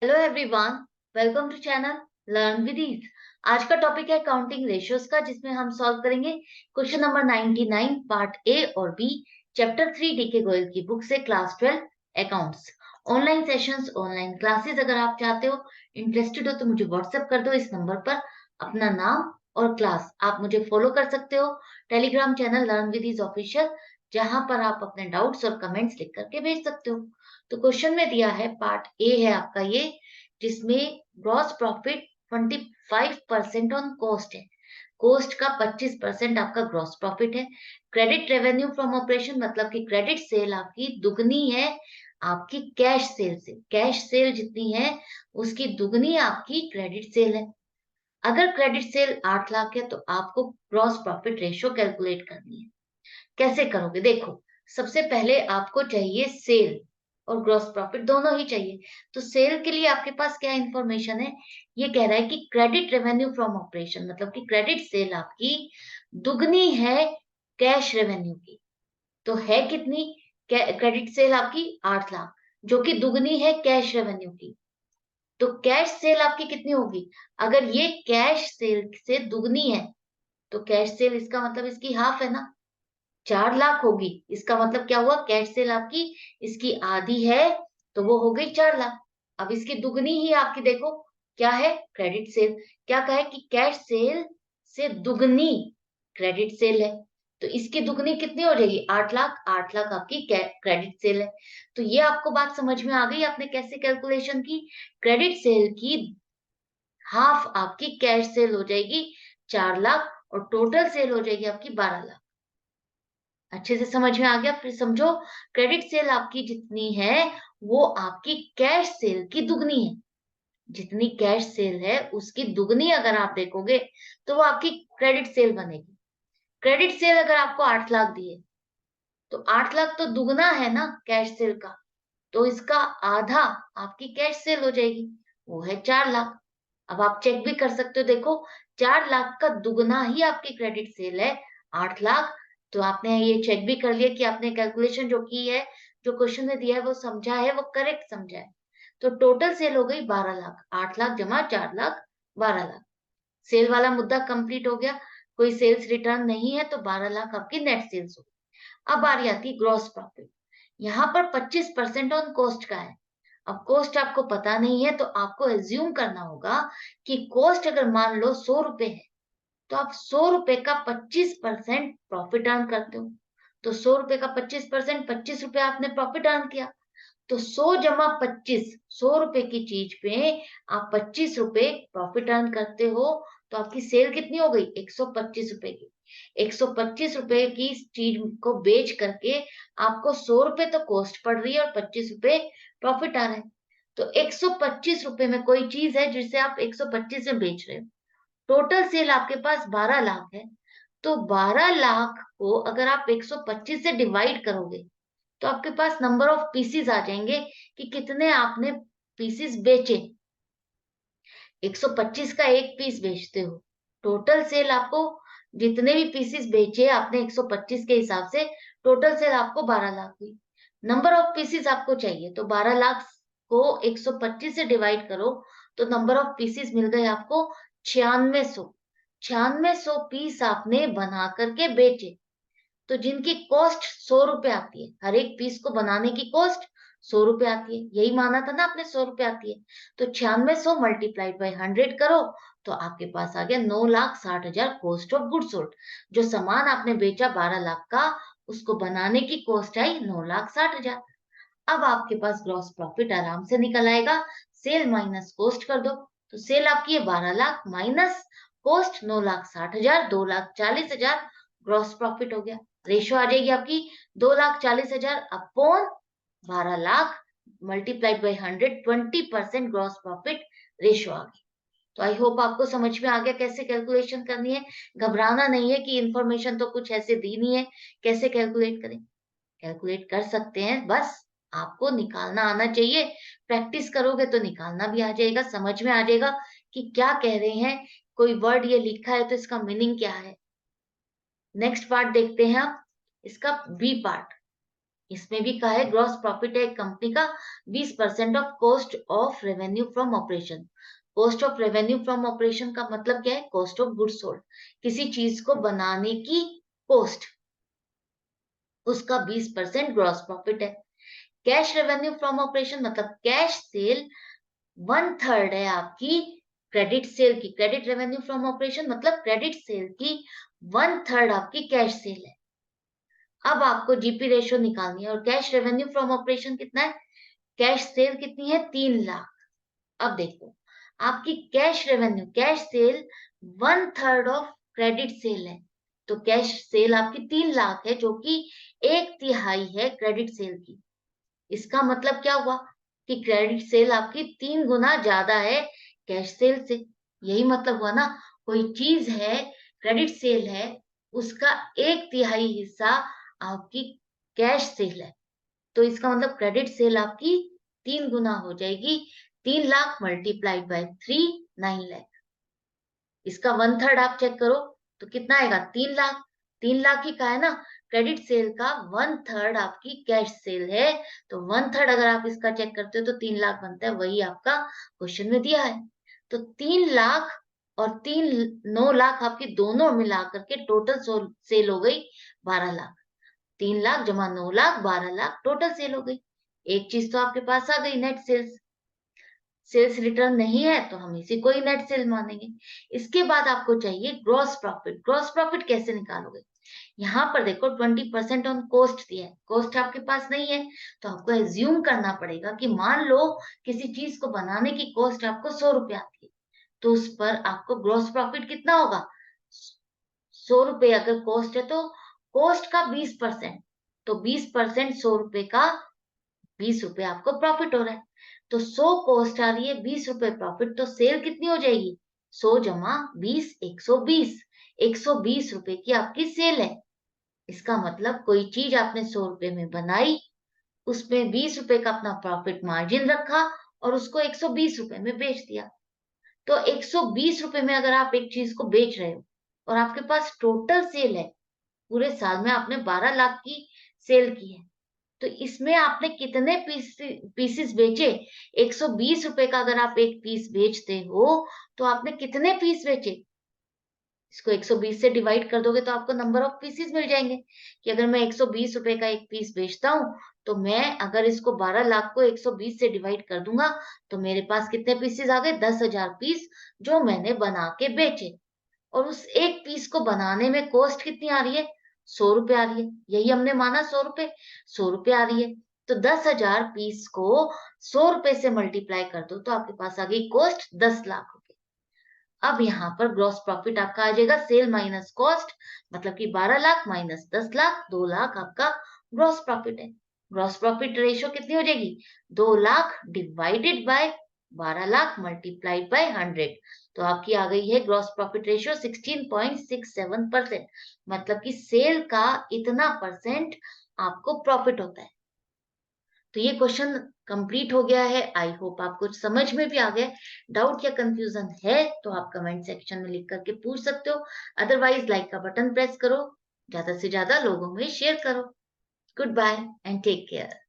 Hello everyone, welcome to channel learn with ease. आज का topic है काउंटिंग रेशियोज का, जिसमें हम सॉल्व करेंगे क्वेश्चन नंबर 99 पार्ट ए और बी, चैप्टर 3 डीके गोयल की बुक से, class 12 accounts. Online sessions, online classes अगर आप चाहते हो, इंटरेस्टेड हो, तो मुझे व्हाट्सएप कर दो इस नंबर पर अपना नाम और क्लास। आप मुझे फॉलो कर सकते हो Telegram channel learn with ease official, जहां पर आप अपने डाउट्स और कमेंट्स लिख करके भेज सकते हो। तो क्वेश्चन में दिया है, पार्ट ए है आपका ये, जिसमें ग्रॉस प्रॉफिट 25% ऑन कॉस्ट है। कॉस्ट का 25% आपका ग्रॉस प्रॉफिट है। क्रेडिट रेवेन्यू फ्रॉम ऑपरेशन मतलब कि क्रेडिट सेल आपकी दुगनी है आपकी कैश सेल से। कैश सेल जितनी है उसकी दुगनी आपकी क्रेडिट सेल है। अगर क्रेडिट सेल 8 लाख है तो आपको ग्रॉस प्रॉफिट रेशियो कैलकुलेट करनी है। कैसे करोगे? देखो, सबसे पहले आपको चाहिए सेल और ग्रॉस प्रॉफिट, दोनों ही चाहिए। तो सेल के लिए आपके पास क्या इंफॉर्मेशन है? ये कह रहा है कि क्रेडिट रेवेन्यू फ्रॉम ऑपरेशन मतलब कि क्रेडिट सेल आपकी दुगनी है कैश रेवेन्यू की। तो है कितनी? क्रेडिट सेल आपकी 8 लाख, जो कि दुगनी है कैश रेवेन्यू की। तो कैश सेल आपकी कितनी होगी? अगर ये कैश सेल से दुगनी है तो कैश सेल इसका मतलब इसकी हाफ है ना, 4 लाख होगी। इसका मतलब क्या हुआ? कैश सेल आपकी इसकी आधी है, तो वो हो गई 4 लाख। अब इसकी दुगनी ही आपकी देखो क्या है? Credit sale. क्या कहा है कि कैश सेल से दुगनी क्रेडिट सेल है, तो इसकी दुगनी कितनी हो जाएगी? 8 लाख। 8 लाख आपकी क्रेडिट सेल है। तो ये आपको बात समझ में आ गई आपने कैसे कैलकुलेशन की? क्रेडिट सेल की हाफ आपकी कैश सेल हो जाएगी 4 लाख, और टोटल सेल हो जाएगी आपकी 12 लाख। अच्छे से समझ में आ गया? फिर समझो, क्रेडिट सेल आपकी जितनी है वो आपकी कैश सेल की दुगनी है। जितनी कैश सेल है उसकी दुगनी अगर आप देखोगे तो वो आपकी क्रेडिट सेल बनेगी। क्रेडिट सेल अगर आपको 8 लाख दिए तो 8 लाख तो दुगना है ना कैश सेल का, तो इसका आधा आपकी कैश सेल हो जाएगी, वो है 4 लाख। अब आप चेक भी कर सकते हो, देखो 4 लाख का दुगना ही आपकी क्रेडिट सेल है, 8 लाख। तो आपने ये चेक भी कर लिया कि आपने कैलकुलेशन जो की है, जो क्वेश्चन में दिया है वो समझा है, वो करेक्ट समझा है। तो टोटल सेल हो गई 12 लाख। 8 लाख जमा 4 लाख, 12 लाख। सेल वाला मुद्दा कंप्लीट हो गया। कोई सेल्स रिटर्न नहीं है तो 12 लाख आपकी नेट सेल्स हो। अब बारी आती है ग्रॉस प्रॉफिट। यहाँ पर 25% ऑन कॉस्ट का है। अब कॉस्ट आपको पता नहीं है तो आपको एज्यूम करना होगा कि कॉस्ट अगर मान लो 100 रुपए है, तो आप 100 रुपए का 25% प्रॉफिट अर्न करते हो। तो 100 रुपए का 25%, 25 रुपए आपने प्रॉफिट अर्न किया। तो 100 जमा 25, 100 रुपए की चीज पे आप 25 रुपए प्रॉफिट अर्न करते हो। तो आपकी सेल कितनी हो गई? 125 रुपए की। 125 रुपए की चीज को बेच करके आपको 100 रुपए तो कॉस्ट पड़ रही है और 25 रुपए प्रॉफिट आ रहा है। तो 125 रुपए में कोई चीज है जिसे आप 125 में बेच रहे हो। टोटल सेल आपके पास 12 लाख है। तो 12 लाख को अगर आप 125 से डिवाइड करोगे तो आपके पास नंबर ऑफ पीसीज आ जाएंगे कि कितने आपने पीसीस बेचे। 125 का एक पीस बेचते हो, टोटल सेल आपको जितने भी पीसेस बेचे आपने 125 के हिसाब से, टोटल सेल आपको 12 लाख हुई। नंबर ऑफ पीसेस आपको चाहिए, तो 12 लाख को 125 से डिवाइड करो तो नंबर ऑफ पीसेस मिल गए आपको 9600। 9600 पीस आपने बना करके बेचे। तो जिनकी कॉस्ट 100 रुपए आती है, हर एक पीस को बनाने की कॉस्ट 100 रुपए आती है, यही माना था ना आपने 100 रुपए आती है। तो 9600 मल्टीप्लाइड बाई 100 करो, तो आपके पास आ गया 9,60,000 कॉस्ट ऑफ गुड सोल्ड। जो सामान आपने बेचा 12 लाख का, उसको बनाने की कॉस्ट आई 9,60,000। अब आपके पास ग्रॉस प्रॉफिट आराम से निकल आएगा। सेल माइनस कॉस्ट कर दो, तो सेल आपकी है 12 lakh minus cost 9,60,000, 2,40,000 gross profit हो गया। रेशो आ जाएगी आपकी 2,40,000 upon 12 lakh multiplied by 100, 20% gross profit ratio आ गई। तो आई होप आपको समझ में आ गया कैसे कैलकुलेशन करनी है। घबराना नहीं है कि इंफॉर्मेशन तो कुछ ऐसे दी नहीं है, कैसे कैलकुलेट करें? कैलकुलेट कर सकते हैं, बस आपको निकालना आना चाहिए। प्रैक्टिस करोगे तो निकालना भी आ जाएगा, समझ में आ जाएगा कि क्या कह रहे हैं। कोई वर्ड ये लिखा है तो इसका मीनिंग क्या है। नेक्स्ट पार्ट देखते हैं आप, इसका बी पार्ट। इसमें भी कहा है ग्रॉस प्रॉफिट है कंपनी का 20% of cost of revenue from operation. Cost of revenue from operation का मतलब क्या है? कॉस्ट ऑफ गुड्स सोल्ड, किसी चीज को बनाने की कॉस्ट, उसका 20% ग्रॉस प्रॉफिट है। कैश रेवेन्यू फ्रॉम ऑपरेशन मतलब कैश सेल 1/3 है आपकी क्रेडिट सेल की। क्रेडिट रेवेन्यू फ्रॉम ऑपरेशन मतलब क्रेडिट सेल की 1/3 आपकी कैश सेल है। अब आपको जीपी रेशियो निकालनी है और कैश रेवेन्यू फ्रॉम ऑपरेशन कितना है? कैश सेल कितनी है? 3 लाख। अब देखो आपकी cash revenue, cash cell 1/3 of credit sale है, तो कैश सेल आपकी 3 लाख है, जो कि 1/3 है क्रेडिट सेल की। इसका मतलब क्या हुआ कि क्रेडिट सेल आपकी 3 गुना ज्यादा है कैश सेल से। यही मतलब हुआ ना, कोई चीज है, क्रेडिट सेल है, उसका 1/3 हिस्सा आपकी कैश सेल है, तो इसका मतलब क्रेडिट सेल आपकी 3 गुना हो जाएगी। 3 लाख मल्टीप्लाइड बाय 3, 9 लाख। इसका 1/3 आप चेक करो तो कितना आएगा? 3 लाख। 3 लाख ही का है ना, क्रेडिट सेल का 1/3 आपकी कैश सेल है, तो 1/3 अगर आप इसका चेक करते हो तो 3 लाख बनता है, वही आपका क्वेश्चन में दिया है। तो 3 लाख और 9 लाख आपकी दोनों मिलाकर के टोटल सेल हो गई 12 लाख। 3 लाख जमा 9 लाख, 12 लाख टोटल सेल हो गई। एक चीज तो आपके पास आ गई, नेट सेल्स। सेल्स रिटर्न नहीं है तो हम इसी को ही नेट सेल मानेंगे। इसके बाद आपको चाहिए ग्रॉस प्रॉफिट। ग्रॉस प्रॉफिट कैसे निकालोगे? यहाँ पर देखो 20% ऑन कॉस्ट दिया है, कॉस्ट आपके पास नहीं है, तो आपको एज्यूम करना पड़ेगा कि मान लो किसी चीज को बनाने की कॉस्ट आपको 100 रुपए आती है, तो उस पर आपको ग्रॉस प्रॉफिट कितना होगा? 100 रुपए अगर कॉस्ट है तो कॉस्ट का 20%, तो 20% 100 रुपए का 20 रुपए आपको प्रॉफिट हो रहा है। तो 100 कॉस्ट आ रही है, 20 रुपए प्रॉफिट, तो सेल कितनी हो जाएगी? 100 जमा 20, 120। 120 रुपए की आपकी सेल है। इसका मतलब कोई चीज आपने 100 रुपए में बनाई, उसमें 20 रुपए का अपना प्रॉफिट मार्जिन रखा और उसको 120 रुपए में बेच दिया। तो 120 रुपए में अगर आप एक चीज को बेच रहे हो और आपके पास टोटल सेल है, पूरे साल में आपने 12 लाख की सेल की है, तो इसमें आपने कितने पीसेस बेचे? 120 रुपए का अगर आप एक पीस बेचते हो तो आपने कितने पीस बेचे? इसको 120 से डिवाइड कर दोगे तो आपको नंबर ऑफ पीसेस मिल जाएंगे, कि अगर मैं 120 रुपए का एक पीस बेचता हूँ, तो मैं अगर इसको 12 लाख को 120 से डिवाइड कर दूंगा तो मेरे पास कितने पीसेस आ गए? 10,000 पीस, जो मैंने बना के बेचे। और उस एक पीस को बनाने में कॉस्ट कितनी आ रही है? 100 रुपए आ रही है। यही हमने माना, 100 रुपए। 100 रुपए आ रही है, तो 10,000 पीस को 100 रुपए से मल्टीप्लाई कर दो तो आपके पास आ गई कॉस्ट 10 लाख रुपए। अब यहाँ पर ग्रॉस प्रॉफिट आपका आ जाएगा सेल माइनस कॉस्ट, मतलब कि 12 लाख माइनस 10 लाख, 2 लाख आपका ग्रॉस प्रॉफिट है। ग्रॉस प्रॉफिट रेशियो कितनी हो जाएगी? 2 lakh divided by 12 lakh multiplied by 100, तो आपकी आ गई है ग्रॉस प्रॉफिट रेशियो 16.67%, मतलब कि सेल का इतना परसेंट आपको प्रॉफिट होता है। तो ये क्वेश्चन कंप्लीट हो गया है। आई होप आपको समझ में भी आ गया। डाउट या कंफ्यूजन है तो आप कमेंट सेक्शन में लिख करके पूछ सकते हो, अदरवाइज लाइक का बटन प्रेस करो, ज्यादा से ज्यादा लोगों में शेयर करो। Good bye and take care.